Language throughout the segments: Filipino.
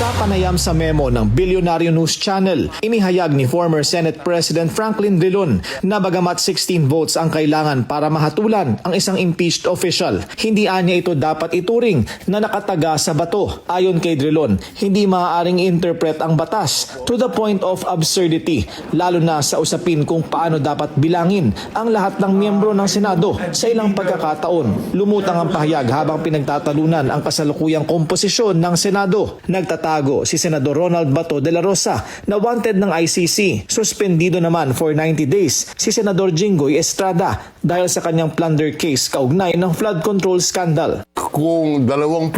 Sa panayam sa memo ng Bilyonaryo News Channel, inihayag ni former Senate President Franklin Drilon na bagamat 16 votes ang kailangan para mahatulan ang isang impeached official, hindi anya ito dapat ituring na nakataga sa bato. Ayon kay Drilon, hindi maaaring interpret ang batas to the point of absurdity, lalo na sa usapin kung paano dapat bilangin ang lahat ng miyembro ng Senado sa ilang pagkakataon. Lumutang ang pahayag habang pinagtatalunan ang kasalukuyang komposisyon ng Senado. Nagtatago si Senador Ronald Bato de la Rosa na wanted ng ICC. Suspendido naman for 90 days si Senador Jinggoy Estrada dahil sa kanyang plunder case kaugnay ng flood control scandal. Kung 24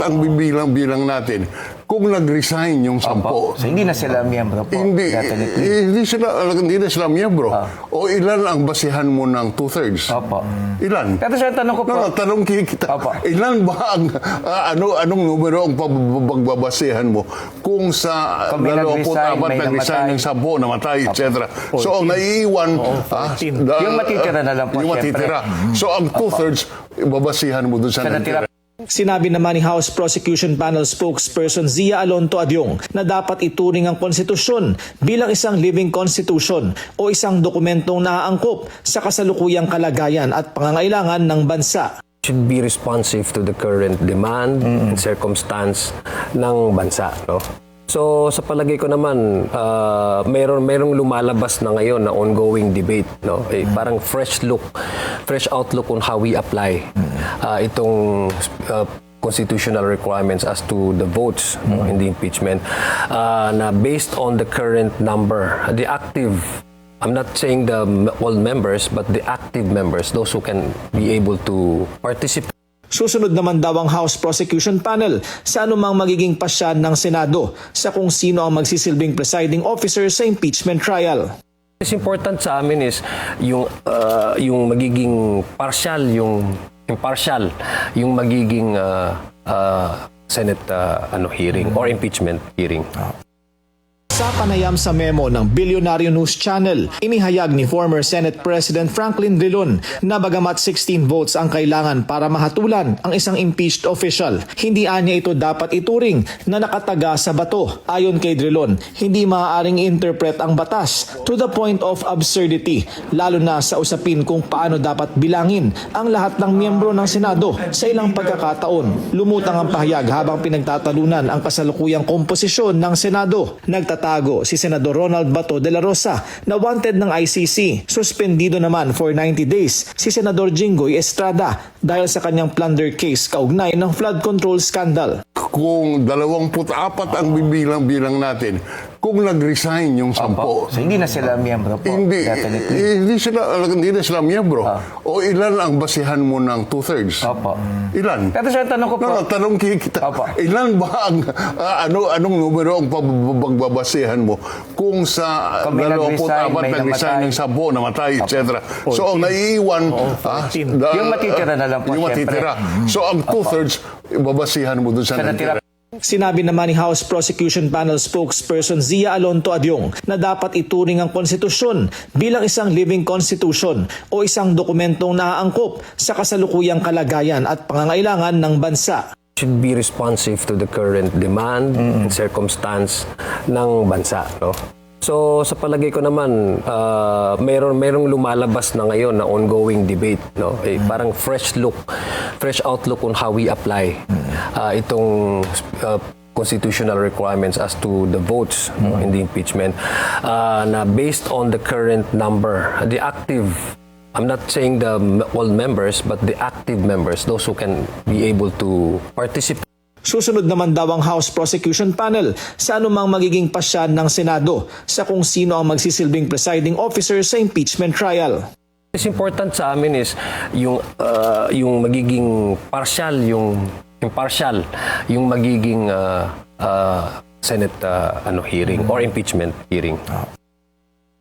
ang bibilang-bilang natin, kung nag-resign yung 10, So, hindi na sila miyembro po. hindi na sila miyembro. O ilan ang basihan mo ng 2/3? Opo. Ilan? Pero sir, tanong ko po. Tanong kita. Opo. Ilan ba ang anong numero ang pagbabasihan mo kung sa Kung may 24 nag-resign ng 10, namatay, etc. So ang naiiwan, Yung matitira na lang po, yung matitira. So ang 2/3, babasihan mo dun sa natira. Sinabi naman ni House Prosecution Panel spokesperson Zia Alonto Adyong na dapat ituring ang konstitusyon bilang isang living constitution o isang dokumentong naaangkop sa kasalukuyang kalagayan at pangangailangan ng bansa. Should be responsive to the current demand and circumstance ng bansa, no? So sa palagay ko naman, mayroong lumalabas na ngayon na ongoing debate, no? Parang fresh outlook on how we apply itong constitutional requirements as to the votes in the impeachment, na based on the current number, the active, I'm not saying all members, but the active members, those who can be able to participate. Susunod naman daw ang House Prosecution Panel sa anumang magiging pasyan ng Senado sa kung sino ang magsisilbing presiding officer sa impeachment trial. It's important sa amin is yung magiging partial, yung impartial, yung magiging Senate hearing or impeachment hearing. Sa panayam sa memo ng Bilyonaryo News Channel, inihayag ni former Senate President Franklin Drilon na bagamat 16 votes ang kailangan para mahatulan ang isang impeached official, hindi anya ito dapat ituring na nakataga sa bato. Ayon kay Drilon, hindi maaaring interpret ang batas to the point of absurdity, lalo na sa usapin kung paano dapat bilangin ang lahat ng miyembro ng Senado sa ilang pagkakataon. Lumutang ang pahayag habang pinagtatalunan ang kasalukuyang komposisyon ng Senado. Nagtatago si Senador Ronald Bato de la Rosa na wanted ng ICC. Suspendido naman for 90 days si Senador Jinggoy Estrada dahil sa kanyang plunder case kaugnay ng flood control scandal. Kung 24 ang bibilang-bilang natin, kung nag-resign yung 10, So, hindi na sila miyembro po. hindi na sila miyembro. O ilan ang basihan mo ng 2/3? Opo. Ilan? Pero sir, tanong ko po. Tanong kita. Ilan ba ang anong numero ang pagbabasihan mo kung sa Kung may 24 nag-resign ng 10, namatay, etc. So ang naiiwan, yung matitira na lang po, yung matitira. So ang 2/3, babasihan mo dun sa natira. Sinabi naman ni House Prosecution Panel spokesperson Zia Alonto Adyong na dapat ituring ang konstitusyon bilang isang living constitution o isang dokumentong naaangkop sa kasalukuyang kalagayan at pangangailangan ng bansa. Should be responsive to the current demand and circumstance ng bansa, no? So sa palagay ko naman, mayroong lumalabas na ngayon na ongoing debate, no? Parang fresh outlook on how we apply itong constitutional requirements as to the votes in the impeachment, na based on the current number, the active, I'm not saying all members, but the active members, those who can be able to participate. Susunod naman daw ang House Prosecution Panel sa anumang magiging pasyan ng Senado sa kung sino ang magsisilbing presiding officer sa impeachment trial. It's important sa amin is yung magiging partial, yung impartial, yung magiging Senate hearing or impeachment hearing.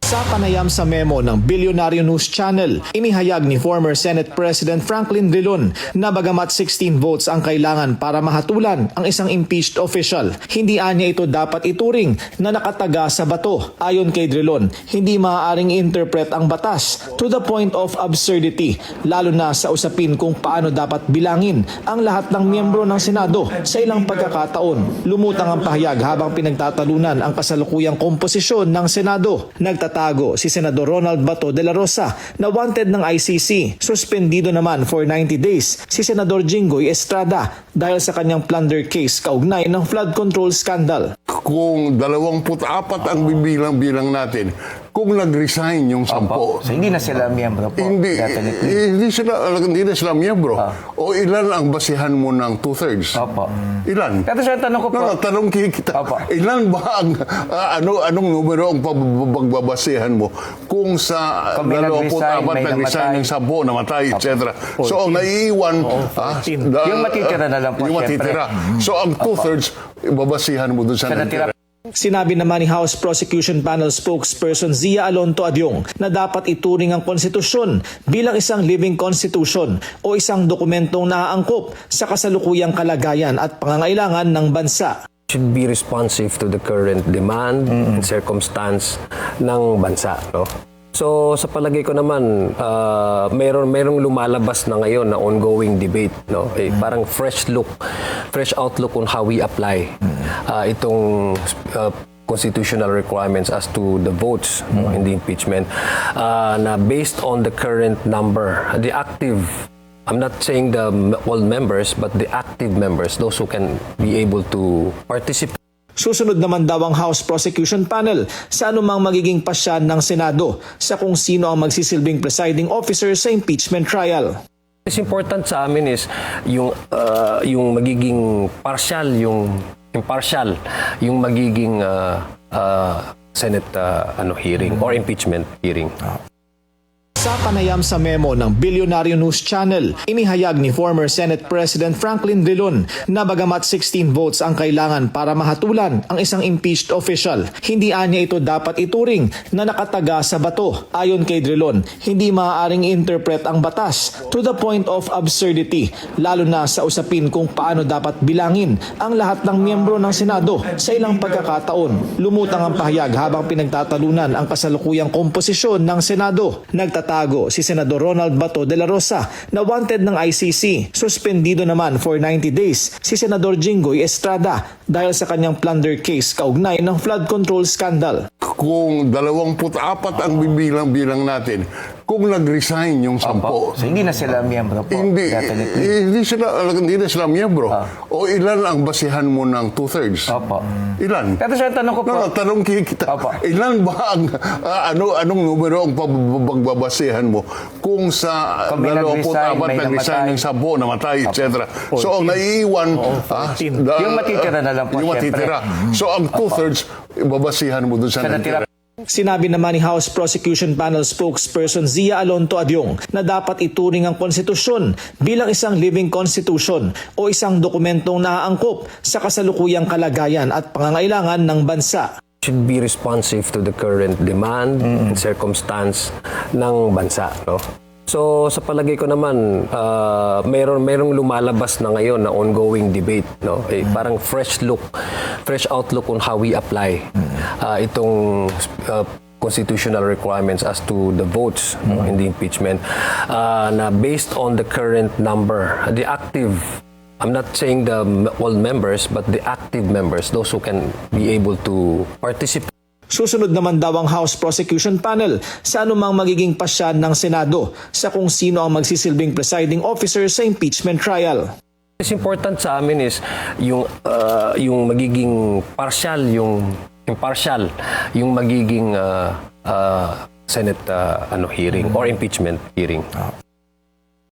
Sa panayam sa memo ng Bilyonaryo News Channel, inihayag ni former Senate President Franklin Drilon na bagamat 16 votes ang kailangan para mahatulan ang isang impeached official, hindi anya ito dapat ituring na nakataga sa bato. Ayon kay Drilon, hindi maaaring interpret ang batas to the point of absurdity, lalo na sa usapin kung paano dapat bilangin ang lahat ng miyembro ng Senado sa ilang pagkakataon. Lumutang ang pahayag habang pinagtatalunan ang kasalukuyang komposisyon ng Senado. Nagtatago si Senador Ronald Bato de la Rosa na wanted ng ICC. Suspendido naman for 90 days si Senador Jinggoy Estrada dahil sa kanyang plunder case kaugnay ng flood control scandal. Kung 24 ang bibilang-bilang natin, kung nag-resign yung 10, So, hindi na sila miyembro po. hindi na sila miyembro. O ilan ang basihan mo ng 2/3? Opo. Ilan? Pero sir, tanong ko po. Tanong kita. Opo. Ilan ba ang anong numero ang pagbabasihan mo kung sa Kung may 24 may nag-resign ng 10 namatay, etc. So ang naiiwan Yung matitira na lang po, yung syempre. matitira. So ang 2/3 babasihan mo dun sa natira. Sinabi naman ni House Prosecution Panel spokesperson Zia Alonto Adyong na dapat ituring ang konstitusyon bilang isang living constitution o isang dokumentong naaangkop sa kasalukuyang kalagayan at pangangailangan ng bansa. Should be responsive to the current demand and circumstance ng bansa, no? So sa palagay ko naman, mayroong lumalabas na ngayon na ongoing debate, no? Parang fresh outlook on how we apply itong constitutional requirements as to the votes in the impeachment na based on the current number, the active, I'm not saying all members, but the active members, those who can be able to participate. Susunod naman daw ang House Prosecution Panel sa anumang magiging pasyan ng Senado sa kung sino ang magsisilbing presiding officer sa impeachment trial. It's important sa amin is yung magiging partial, yung impartial, yung magiging Senate hearing or impeachment hearing. Sa panayam sa memo ng Bilyonaryo News Channel, inihayag ni former Senate President Franklin Drilon na bagamat 16 votes ang kailangan para mahatulan ang isang impeached official, hindi anya ito dapat ituring na nakataga sa bato. Ayon kay Drilon, hindi maaaring interpret ang batas to the point of absurdity, lalo na sa usapin kung paano dapat bilangin ang lahat ng miyembro ng Senado sa ilang pagkakataon. Lumutang ang pahayag habang pinagtatalunan ang kasalukuyang komposisyon ng Senado. Nagtatago si Senador Ronald Bato de la Rosa na wanted ng ICC. Suspendido naman for 90 days si Senador Jinggoy Estrada dahil sa kanyang plunder case kaugnay ng flood control scandal. Kung 24 ang bibilang-bilang natin, kung nag-resign yung 10, So, hindi na sila miyembro po. hindi na sila miyembro. O ilan ang basihan mo ng 2/3? Opo. Ilan? Pero sir, tanong ko po. Tanong kita. Opo. Ilan ba ang anong numero ang pagbabasihan mo kung sa Kung may 24 may nag-resign ng 10 namatay, etc. So ang naiiwan Yung matitira na lang po, yung syempre. matitira. So ang 2/3 babasihan mo dun sa natira. Sinabi naman ni House Prosecution Panel spokesperson Zia Alonto Adyong na dapat ituring ang konstitusyon bilang isang living constitution o isang dokumentong naaangkop sa kasalukuyang kalagayan at pangangailangan ng bansa. Should be responsive to the current demand and circumstance ng bansa, no? So sa palagay ko naman, mayroong lumalabas na ngayon na ongoing debate, no? Parang fresh outlook on how we apply itong constitutional requirements as to the votes in the impeachment na based on the current number, the active, I'm not saying all members, but the active members, those who can be able to participate. Susunod naman daw ang House Prosecution Panel sa anumang magiging pasyan ng Senado sa kung sino ang magsisilbing presiding officer sa impeachment trial. It's important sa amin is yung magiging partial, yung impartial, yung magiging Senate hearing or impeachment hearing.